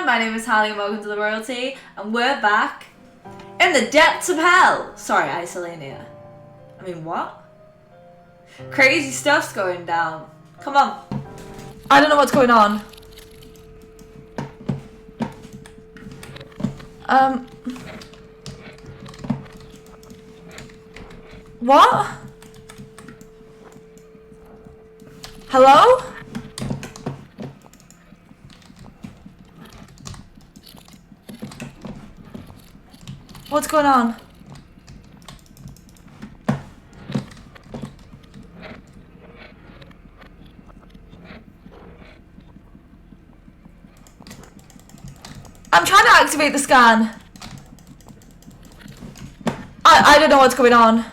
everyone, my name is Holly and welcome to the Royalty, and we're back in the depths of hell! Sorry, Isolania. I mean, what? Crazy stuff's going down. Come on. I don't know what's going on. What? Hello? What's going on? I'm trying to activate the scan. I don't know what's going on.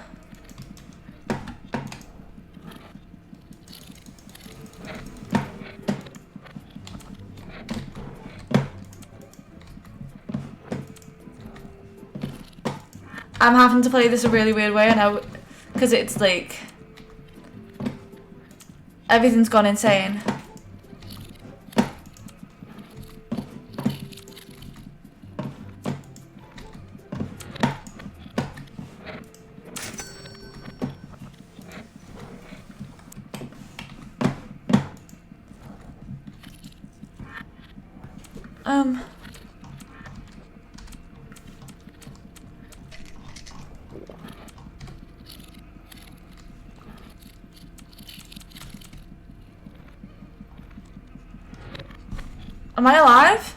I'm having to play this a really weird way now, because it's like everything's gone insane. Am I alive?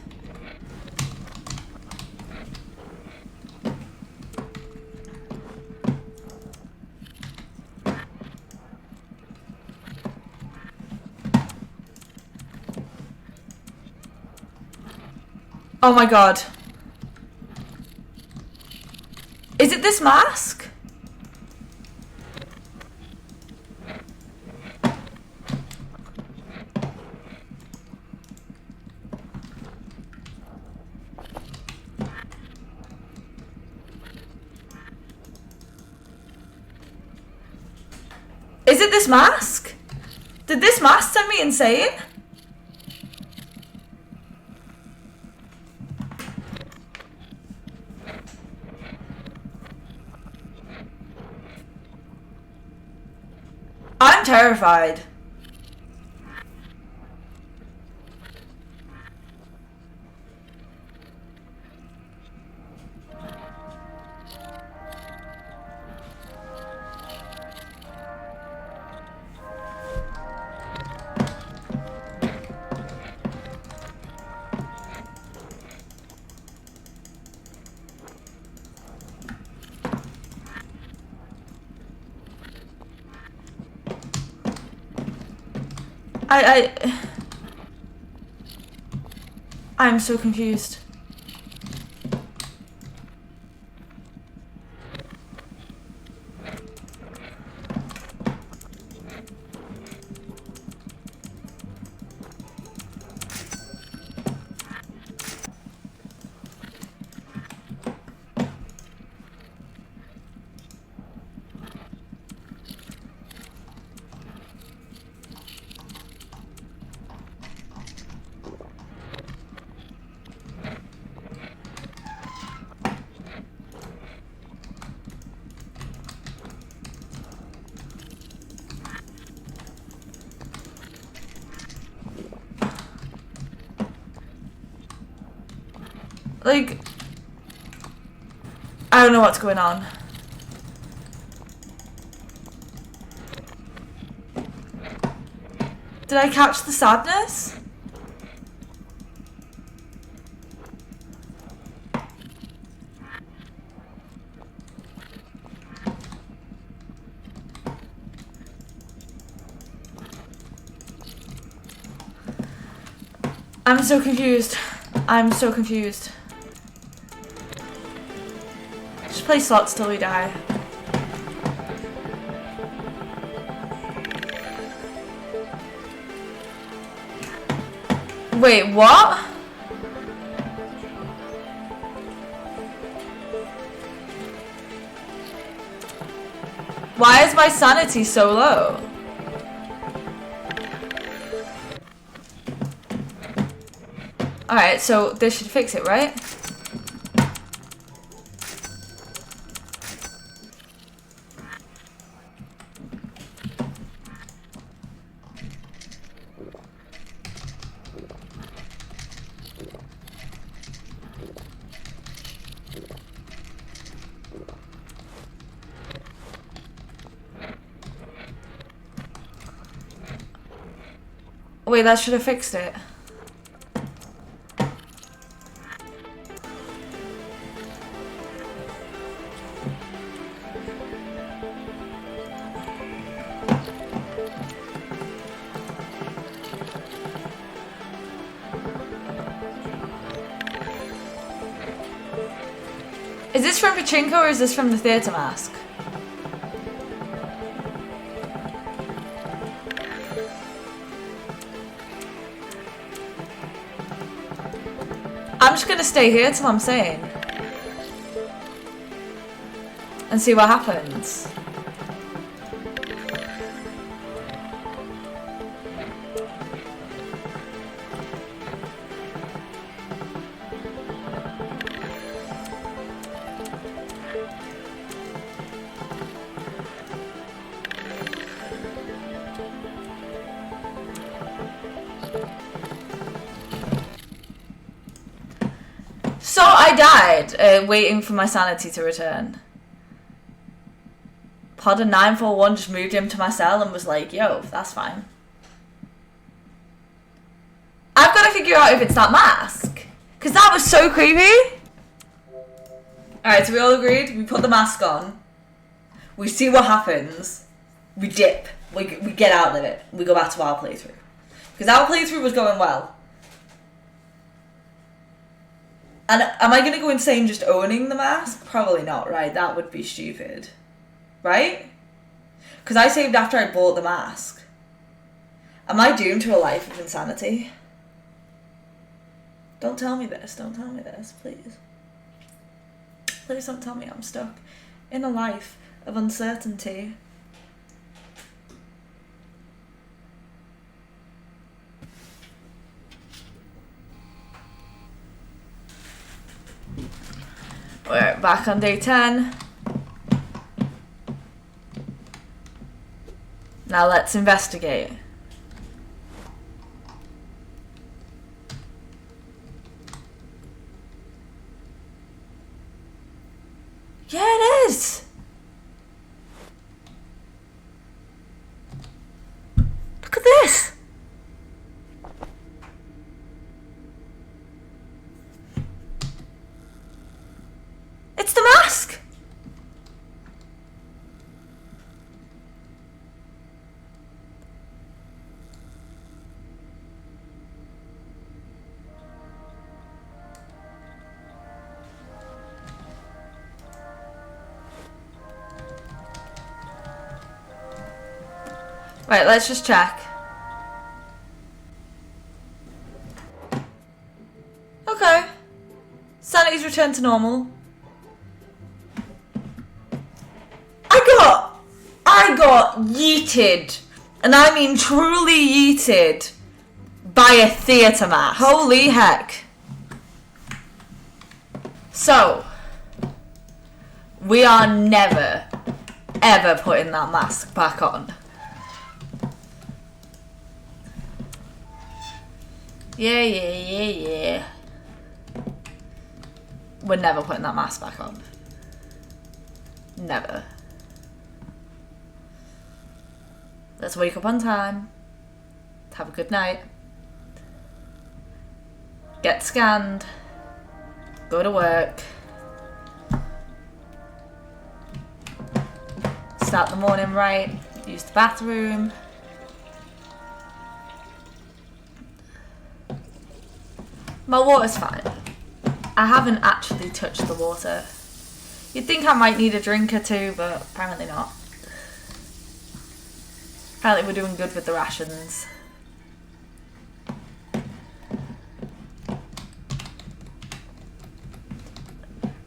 Oh my god. Is it this mask? Is it this mask? Did this mask send me insane? I'm terrified. I'm so confused. Like, I don't know what's going on. Did I catch the sadness? I'm so confused. I'm so confused. Just play slots till we die. Wait, what? Why is my sanity so low? Alright, so this should fix it, right? Wait, that should have fixed it. Is this from Pachinko or is this from the theatre mask? I'm just gonna stay here till I'm sane. And see what happens. So I died, waiting for my sanity to return. Podder 941 just moved him to my cell and was like, yo, that's fine. I've got to figure out if it's that mask. Because that was so creepy. Alright, so we all agreed. We put the mask on. We see what happens. We dip. We get out of it. We go back to our playthrough. Because our playthrough was going well. And am I going to go insane just owning the mask? Probably not, right? That would be stupid. Right? Because I saved after I bought the mask. Am I doomed to a life of insanity? Don't tell me this. Don't tell me this, please. Please don't tell me I'm stuck in a life of uncertainty. We're back on day 10. Now let's investigate. Yeah, it is. Look at this. It's the mask. Right, let's just check. Okay. Sanity's returned to normal. I got yeeted, and I mean truly yeeted, by a theatre mask. Holy heck. So, we are never, ever putting that mask back on. Yeah. We're never putting that mask back on. Never. Let's wake up on time. Have a good night. Get scanned. Go to work. Start the morning right. Use the bathroom. My water's fine. I haven't actually touched the water. You'd think I might need a drink or two, but apparently not. Apparently we're doing good with the rations.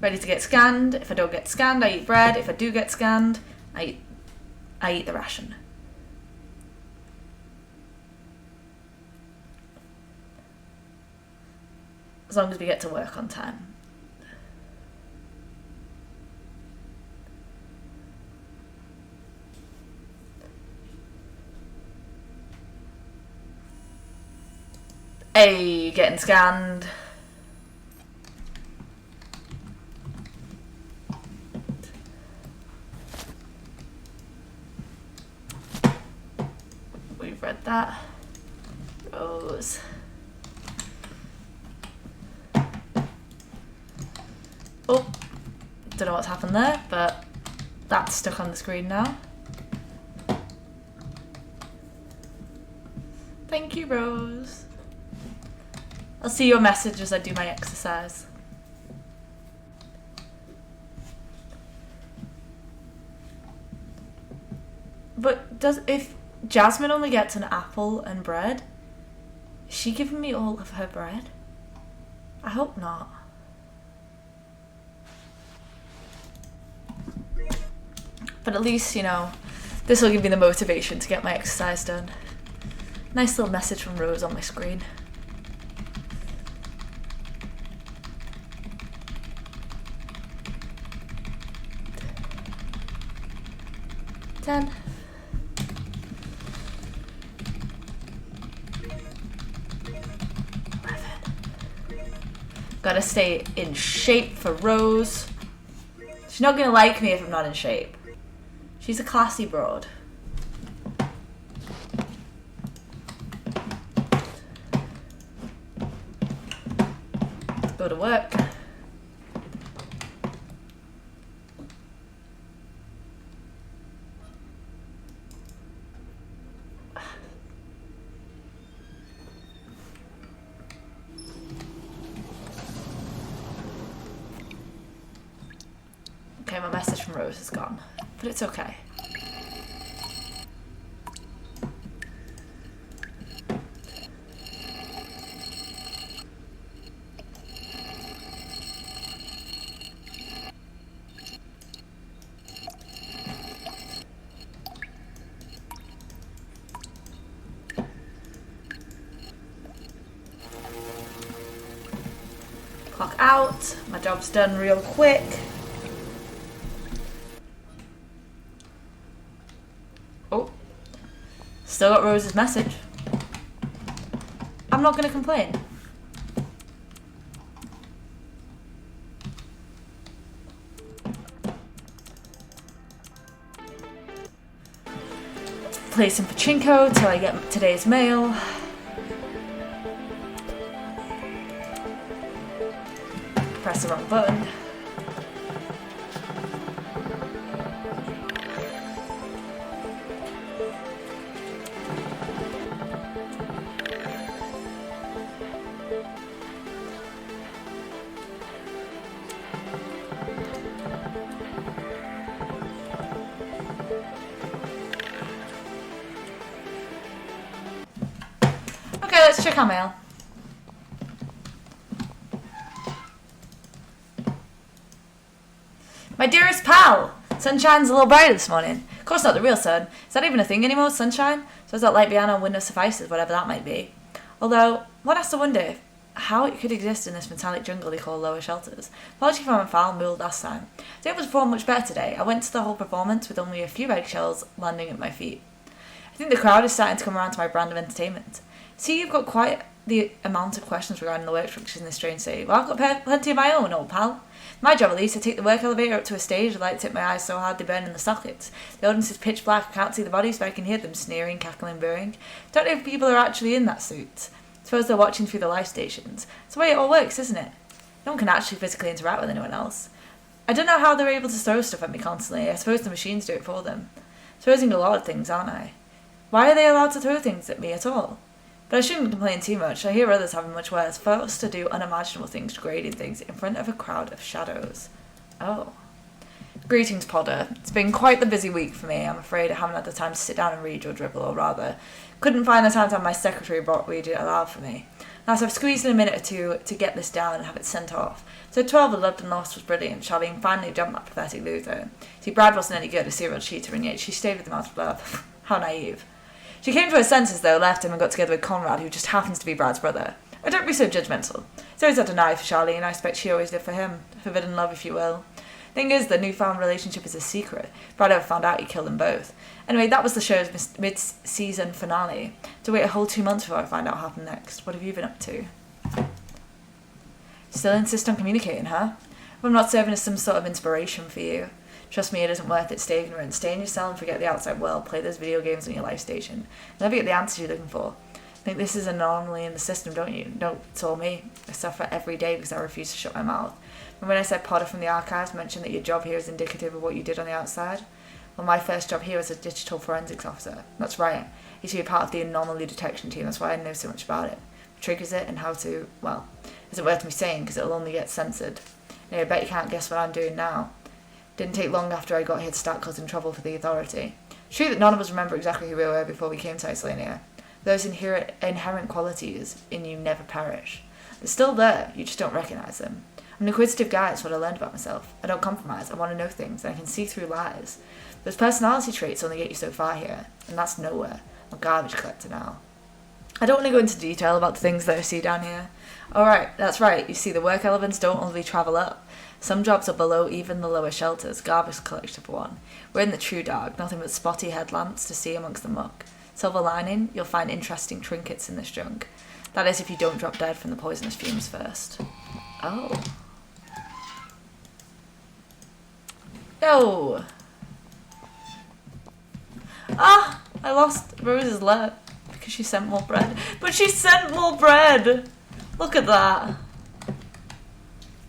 Ready to get scanned. If I don't get scanned, I eat bread. If I do get scanned, I eat the ration. As long as we get to work on time. Hey, getting scanned. We've read that. Rose. Oh, don't know what's happened there, but that's stuck on the screen now. Thank you, Rose. I'll see your message as I do my exercise. But if Jasmine only gets an apple and bread, is she giving me all of her bread? I hope not. But at least, you know, this will give me the motivation to get my exercise done. Nice little message from Rose on my screen. Ten. Gotta stay in shape for Rose. She's not gonna like me if I'm not in shape. She's a classy broad. Let's go to work. Okay, my message from Rose is gone, but it's okay. Clock out, my job's done real quick. Oh, still got Rose's message. I'm not going to complain. Let's play some pachinko till I get today's mail. Press the wrong button. Okay, let's check our mail. My dearest pal! Sunshine's a little brighter this morning. Of course not the real sun. Is that even a thing anymore, sunshine? So that light behind our window suffices, whatever that might be. Although, one has to wonder how it could exist in this metallic jungle they call lower shelters. Apology for my foul mood last time. I was able to perform much better today. I went to the whole performance with only a few eggshells landing at my feet. I think the crowd is starting to come around to my brand of entertainment. See, you've got quite the amount of questions regarding the work structures in this strange city. Well, I've got plenty of my own, old pal. My job, at least, I take the work elevator up to a stage. The lights hit my eyes so hard they burn in the sockets. The audience is pitch black. I can't see the bodies, but I can hear them sneering, cackling, booing. Don't know if people are actually in that suit. Suppose they're watching through the live stations. It's the way it all works, isn't it? No one can actually physically interact with anyone else. I don't know how they're able to throw stuff at me constantly. I suppose the machines do it for them. Supposing a lot of things, aren't I? Why are they allowed to throw things at me at all? But I shouldn't complain too much. I hear others having much worse, forced to do unimaginable things, degrading things, in front of a crowd of shadows. Oh. Greetings, Podder. It's been quite the busy week for me. I'm afraid I haven't had the time to sit down and read your dribble, or rather, couldn't find the time to have my secretary read it aloud for me. Now, so I've squeezed in a minute or two to get this down and have it sent off. So 12 of Loved and Lost was brilliant. Charlene finally jumped that pathetic loser. See, Brad wasn't any good, a serial cheater, and yet she stayed with him out of love. How naive. She came to her senses, though, left him and got together with Conrad, who just happens to be Brad's brother. Oh, don't be so judgmental. He's always had an eye for Charlie, and I expect she always did for him. Forbidden love, if you will. Thing is, the newfound relationship is a secret. Brad ever found out he killed them both. Anyway, that was the show's mid-season finale. To wait a whole 2 months before I find out what happened next. What have you been up to? Still insist on communicating, huh? If I'm not serving as some sort of inspiration for you. Trust me, it isn't worth it. Stay ignorant. Stay in your cell and forget the outside world. Play those video games on your life station. You'll never get the answers you're looking for. Think this is an anomaly in the system, don't you? No, it's all me. I suffer every day because I refuse to shut my mouth. And when I said Potter from the archives mentioned that your job here is indicative of what you did on the outside? Well, my first job here was a digital forensics officer. That's right. You should be part of the anomaly detection team. That's why I know so much about it. What triggers it and how to, well, isn't worth me saying because it'll only get censored. Anyway, I bet you can't guess what I'm doing now. Didn't take long after I got here to start causing trouble for the authority. It's true that none of us remember exactly who we were before we came to Isolania. Those inherent qualities in you never perish. They're still there, you just don't recognise them. I'm an inquisitive guy, that's what I learned about myself. I don't compromise, I want to know things, and I can see through lies. Those personality traits only get you so far here, and that's nowhere. I'm a garbage collector now. I don't want to go into detail about the things that I see down here. Alright, that's right, you see the work elements don't only travel up. Some jobs are below even the lower shelters, garbage collector for one. We're in the true dark, nothing but spotty headlamps to see amongst the muck. Silver lining, you'll find interesting trinkets in this junk. That is if you don't drop dead from the poisonous fumes first. Oh. No! Ah! I lost Rose's letter because she sent more bread. But she sent more bread! Look at that.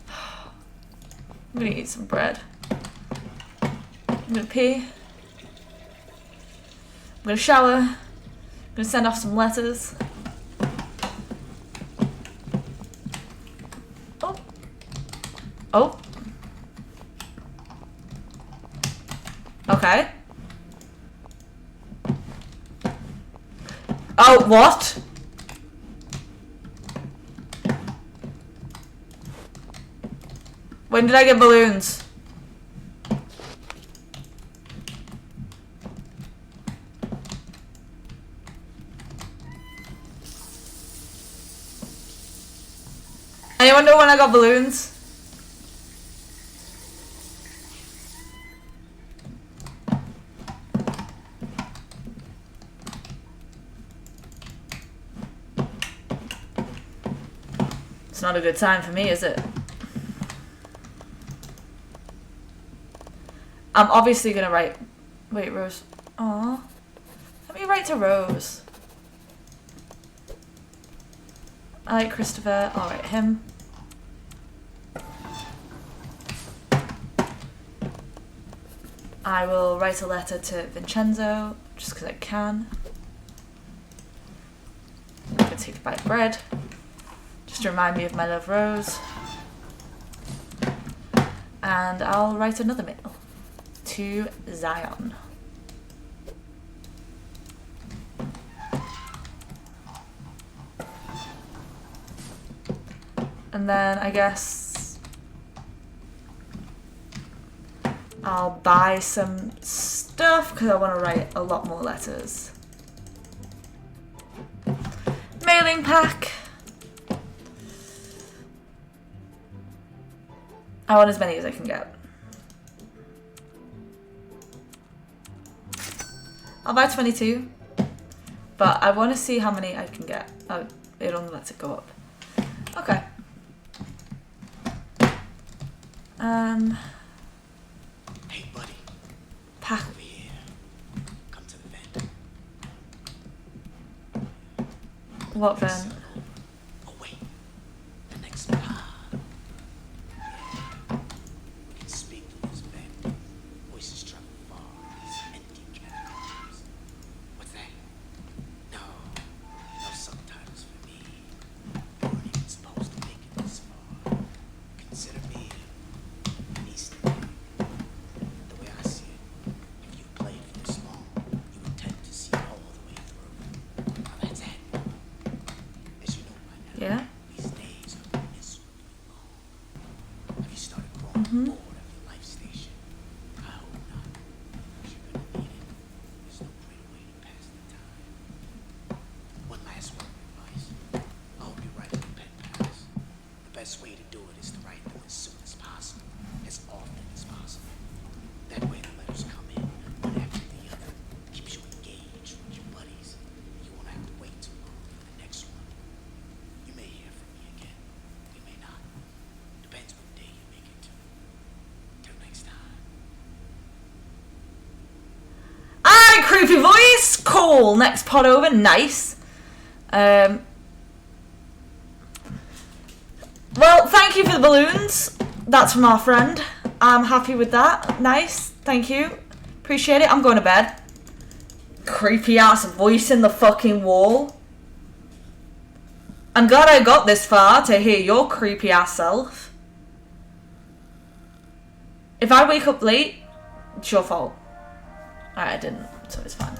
I'm gonna eat some bread. I'm gonna pee. I'm gonna shower. I'm gonna send off some letters. Oh. Oh. Okay. Oh, what? When did I get balloons? Anyone know when I got balloons? It's not a good time for me, is it? I'm obviously gonna write... Wait, Rose. Aww. Let me write to Rose. I like Christopher. I'll write him. I will write a letter to Vincenzo, just because I can. I'm gonna take a bite of bread. Just to remind me of my love, Rose. And I'll write another mail to Zion. And then I guess I'll buy some stuff because I want to write a lot more letters. Mailing pack. I want as many as I can get. I'll buy 22, but I want to see how many I can get. Oh, it only lets it go up. Okay. Hey, buddy. Pack. Over here. Come to the vent. What vent? Oh, wait. The next pod. Yeah. We can speak through this vent. Voices travel far. These empty catacombs. What's that? No. No subtitles for me. You weren't even supposed to make it this far. Consider me an Easter egg. The way I see it, if you played for this long, you would tend to see all the way through. Now that's it. As you know by now, Yeah. these days are miserably long. Have you started growing bored of your life station? I hope not. Because you're gonna need it. There's no greater way to pass the time. One last word of advice. I hope you write a best way to do it is to write them as soon as possible, as often as possible. That way the letters come in one after the other. Keeps you engaged with your buddies. You won't have to wait too long for the next one. You may hear from me again. You may not. Depends what day you make it to. Till next time. Alright, creepy voice! Cool! Next pod over, nice. Well, thank you for the balloons. That's from our friend. I'm happy with that. Nice. Thank you. Appreciate it. I'm going to bed. Creepy ass voice in the fucking wall. I'm glad I got this far to hear your creepy ass self. If I wake up late, it's your fault. Alright, I didn't, so it's fine.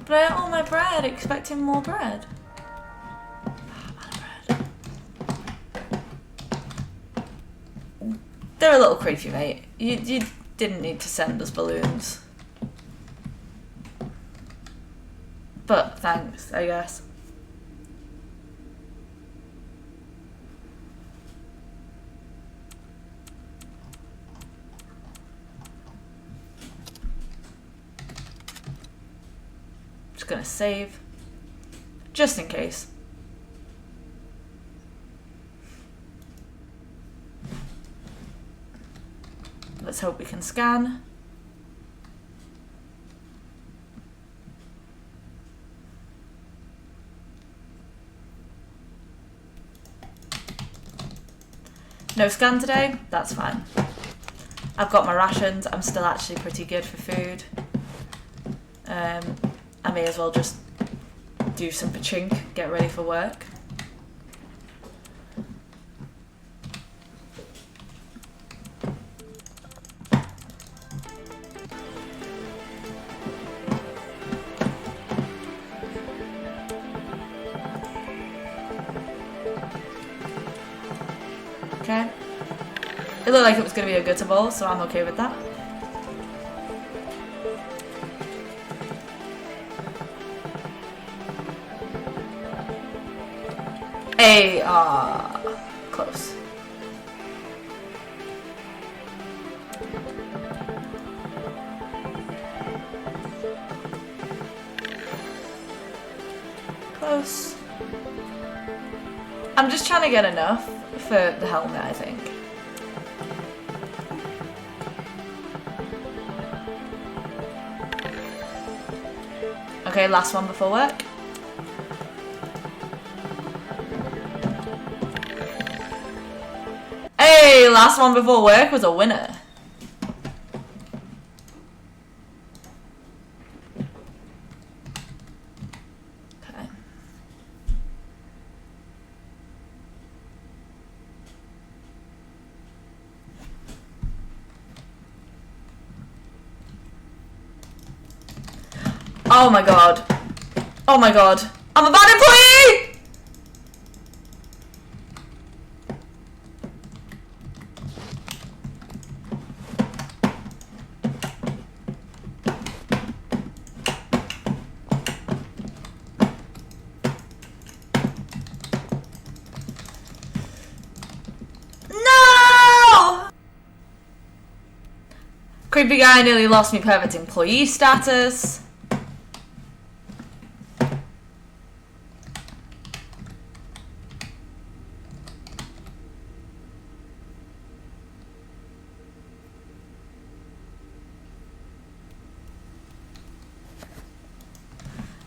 But I ate all my bread, expecting more bread. They're a little creepy, mate. You didn't need to send us balloons. But thanks, I guess. Just gonna save. Just in case. Let's hope we can scan. No scan today? That's fine. I've got my rations. I'm still actually pretty good for food. I may as well just do some pachink, get ready for work. Okay. It looked like it was going to be a gutter ball, so I'm okay with that. Hey, close. Close. I'm just trying to get enough for the helmet, I think. Okay, last one before work. Hey, last one before work was a winner. Okay. Oh my god. Oh my god. I'm a bad employee! No! Creepy guy nearly lost me perfect employee status.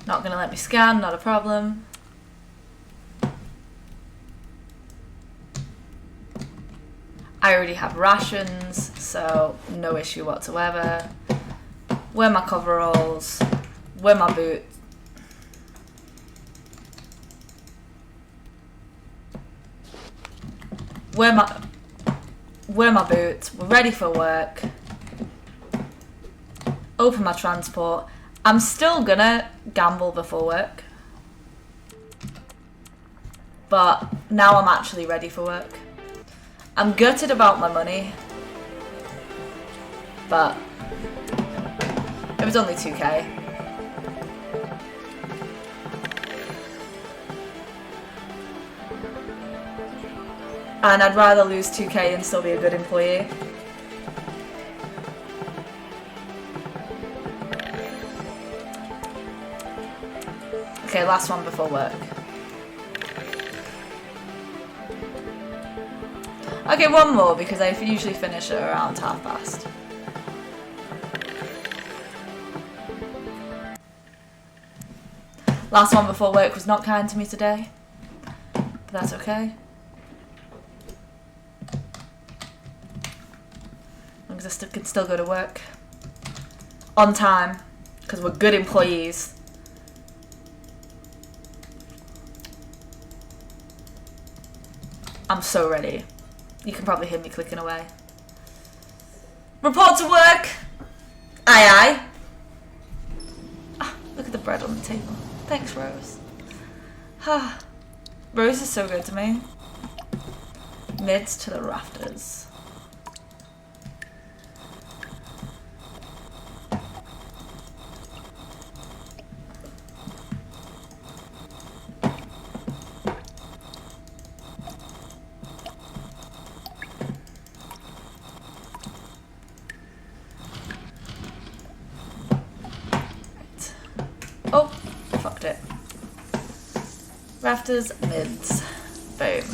Not gonna let me scan, not a problem. I already have rations, so no issue whatsoever. Wear my coveralls, wear my boots. Wear my boots, we're ready for work. Open my transport. I'm still gonna gamble before work. But now I'm actually ready for work. I'm gutted about my money. But it was only 2k. And I'd rather lose 2k and still be a good employee. Okay, last one before work. Okay, one more because I usually finish at around past. Last one before work was not kind to me today, but that's okay. Because I can still go to work on time because we're good employees. I'm so ready. You can probably hear me clicking away. Report to work! Aye aye. Ah, look at the bread on the table. Thanks, Rose. Ah, Rose is so good to me. Mids to the rafters. Oh, fucked it. Rafters, mids. Boom.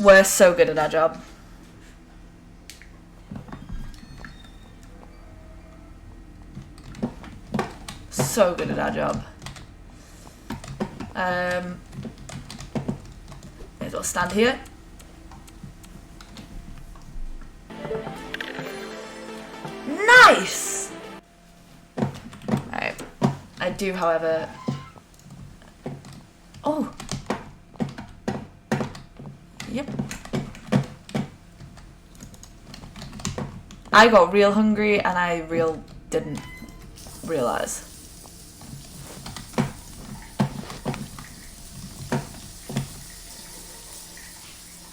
We're so good at our job. So good at our job. May as well stand here. Nice! Alright. I do, however... Oh! Yep. I got real hungry and I didn't realise.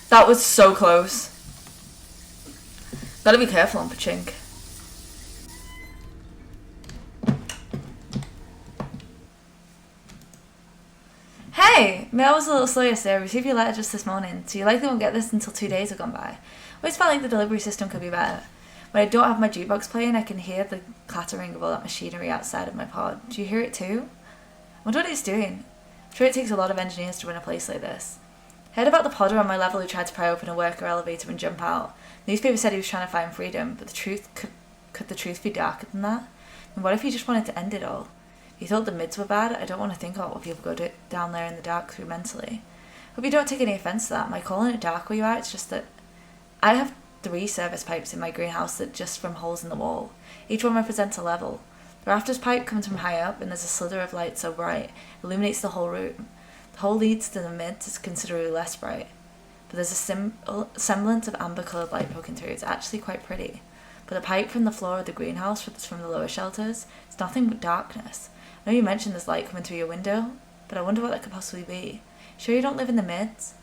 That was so close. Gotta be careful on Pachink. Hey! Mail was a little slow yesterday. I received your letter just this morning, so you likely won't get this until 2 days have gone by. I always felt like the delivery system could be better. When I don't have my jukebox playing, I can hear the clattering of all that machinery outside of my pod. Do you hear it too? I wonder what it's doing. I'm sure it takes a lot of engineers to run a place like this. I heard about the podder on my level who tried to pry open a worker elevator and jump out. The newspaper said he was trying to find freedom, but the truth could the truth be darker than that? And what if he just wanted to end it all? If he thought the mids were bad, I don't want to think about what people go down there in the dark through mentally. Hope you don't take any offence to that. Am I calling it dark where you are? It's just that I have 3 service pipes in my greenhouse that just from holes in the wall. Each one represents a level. The rafters pipe comes from high up and there's a slither of light so bright it illuminates the whole room. The hole leads to the mids is considerably less bright, but there's a semblance of amber coloured light poking through. It's actually quite pretty. But the pipe from the floor of the greenhouse from the lower shelters, it's nothing but darkness. I know you mentioned there's light coming through your window, but I wonder what that could possibly be. Sure you don't live in the mids?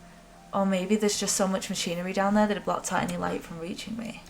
Or maybe there's just so much machinery down there that it blocks out any light from reaching me.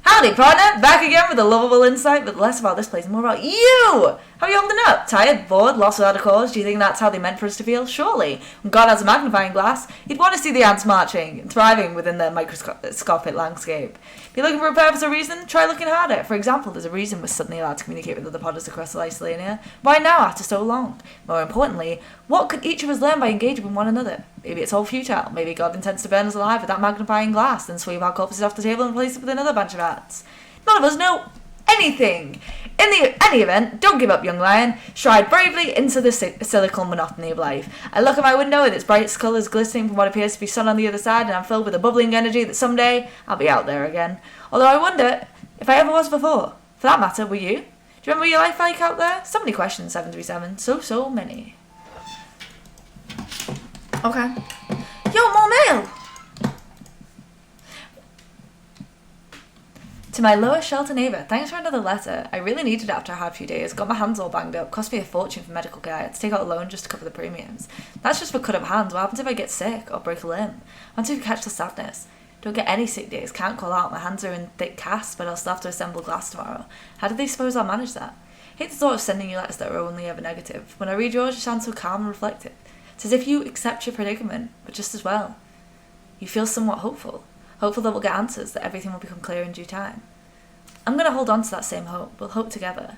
Howdy, partner! Back again with a lovable insight, but less about this place and more about you! How are you holding up? Tired? Bored? Lost without a cause? Do you think that's how they meant for us to feel? Surely. When God has a magnifying glass, you'd want to see the ants marching and thriving within their microscopic landscape. If you're looking for a purpose or reason, try looking harder. For example, there's a reason we're suddenly allowed to communicate with other podders across Isolania. Why now, after so long? More importantly, what could each of us learn by engaging with one another? Maybe it's all futile. Maybe God intends to burn us alive with that magnifying glass, then sweep our corpses off the table and replace it with another bunch of ants. None of us know anything. In any event, don't give up, young lion. Stride bravely into the cyclical monotony of life. I look at my window with its bright colours glistening from what appears to be sun on the other side, and I'm filled with a bubbling energy that someday I'll be out there again. Although I wonder if I ever was before. For that matter, were you? Do you remember your life like out there? So many questions, 737. So many. Okay. Yo, more mail! To my lower shelter neighbour, thanks for another letter. I really needed it after a hard few days. Got my hands all banged up. Cost me a fortune for medical care. I had to take out a loan just to cover the premiums. That's just for cut up hands. What happens if I get sick or break a limb? I want to catch the sadness. Don't get any sick days. Can't call out. My hands are in thick casts, but I'll still have to assemble glass tomorrow. How do they suppose I'll manage that? I hate the thought of sending you letters that are only ever negative. When I read yours, you sound so calm and reflective. It's as if you accept your predicament, but just as well, you feel somewhat hopeful that we'll get answers, that everything will become clear in due time. I'm going to hold on to that same hope. We'll hope together.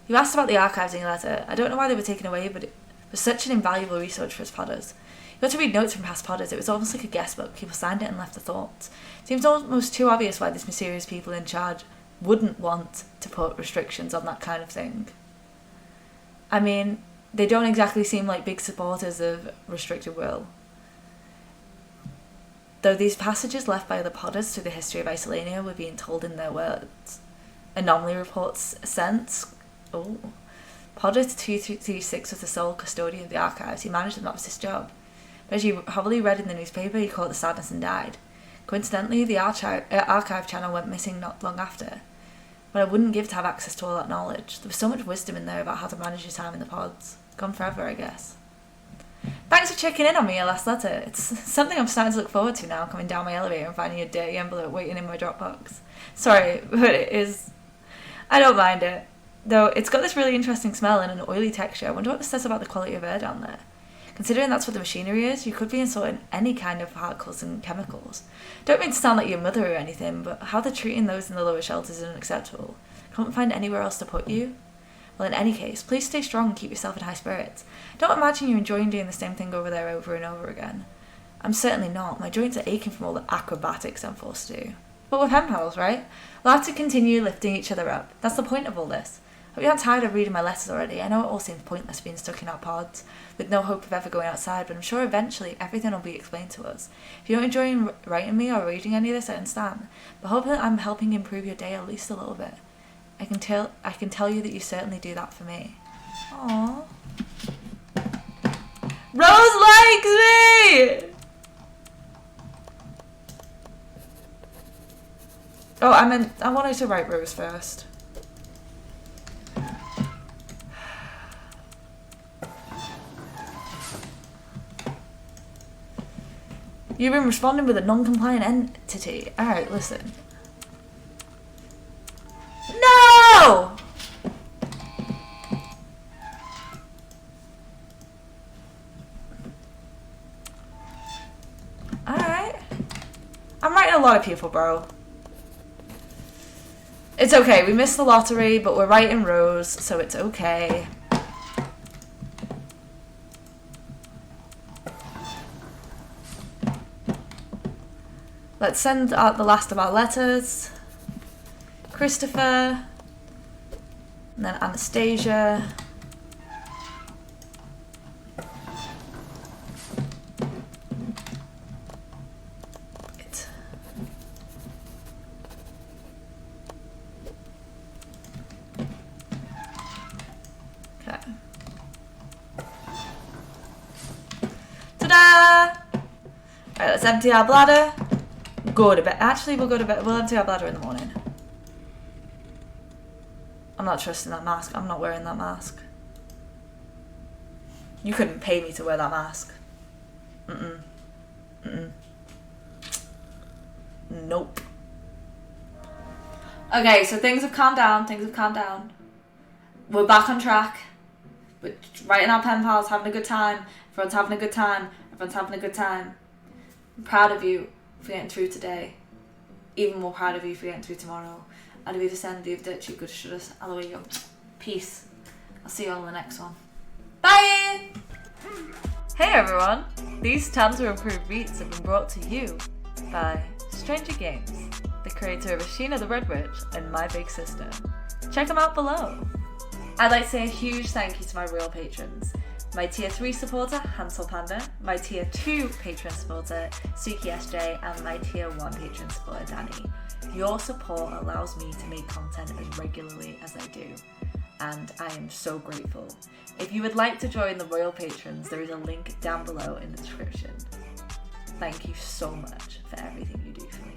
You asked about the archives in your letter. I don't know why they were taken away, but it was such an invaluable resource for us podders. You got to read notes from past podders. It was almost like a guest book. People signed it and left their thoughts. It seems almost too obvious why this mysterious people in charge wouldn't want to put restrictions on that kind of thing. I mean, they don't exactly seem like big supporters of restricted will. Though these passages left by other podders through the history of Isolania were being told in their words. Anomaly reports sent. Oh. Podder 236 was the sole custodian of the archives. He managed them, that was his job. But as you probably read in the newspaper, he caught the sadness and died. Coincidentally, the archive channel went missing not long after. But I wouldn't give to have access to all that knowledge. There was so much wisdom in there about how to manage your time in the pods. Gone forever, I guess. Thanks for checking in on me, your last letter. It's something I'm starting to look forward to now, coming down my elevator and finding a dirty envelope waiting in my Dropbox. Sorry, but it is... I don't mind it. Though it's got this really interesting smell and an oily texture. I wonder what this says about the quality of air down there. Considering that's what the machinery is, you could be inserting any kind of particles and chemicals. Don't mean to sound like your mother or anything, but how they're treating those in the lower shelters is unacceptable. Can't find anywhere else to put you? Well, in any case, please stay strong and keep yourself in high spirits. Don't imagine you're enjoying doing the same thing over there over and over again. I'm certainly not. My joints are aching from all the acrobatics I'm forced to do. But we're pen pals, right? We'll have to continue lifting each other up. That's the point of all this. Hope you aren't tired of reading my letters already. I know it all seems pointless being stuck in our pods, with no hope of ever going outside, but I'm sure eventually everything will be explained to us. If you're not enjoying writing me or reading any of this, I understand. But hope that I'm helping improve your day at least a little bit. I can tell you that you certainly do that for me. Aww. Rose likes me! Oh, I wanted to write Rose first. You've been responding with a non-compliant entity. Alright, listen. No! Alright. I'm writing a lot of people, bro. It's okay, we missed the lottery, but we're writing Rose, so it's okay. Let's send out the last of our letters. Christopher. And then Anastasia. Right. Okay. Ta-da! Alright, let's empty our bladder. Go to bed. Actually, we'll go to bed. We'll empty our bladder in the morning. I'm not trusting that mask. I'm not wearing that mask. You couldn't pay me to wear that mask. Mm-mm. Mm-mm. Nope. Okay, so things have calmed down. Things have calmed down. We're back on track. We're writing our pen pals, having a good time. Everyone's having a good time. Everyone's having a good time. I'm proud of you for getting through today. Even more proud of you for getting through tomorrow. Arrivederci, arrivederci, good shoulders. Hallelujah. Peace. I'll see you all in the next one. Bye! Hey everyone! These time to improve beats have been brought to you by Stranger Games, the creator of Ashina the Red Witch and My Big Sister. Check them out below. I'd like to say a huge thank you to my real patrons. My tier 3 supporter, Hansel Panda, my tier 2 patron supporter, Suki SJ, and my tier 1 patron supporter, Danny. Your support allows me to make content as regularly as I do, and I am so grateful. If you would like to join the Royal Patrons, there is a link down below in the description. Thank you so much for everything you do for me.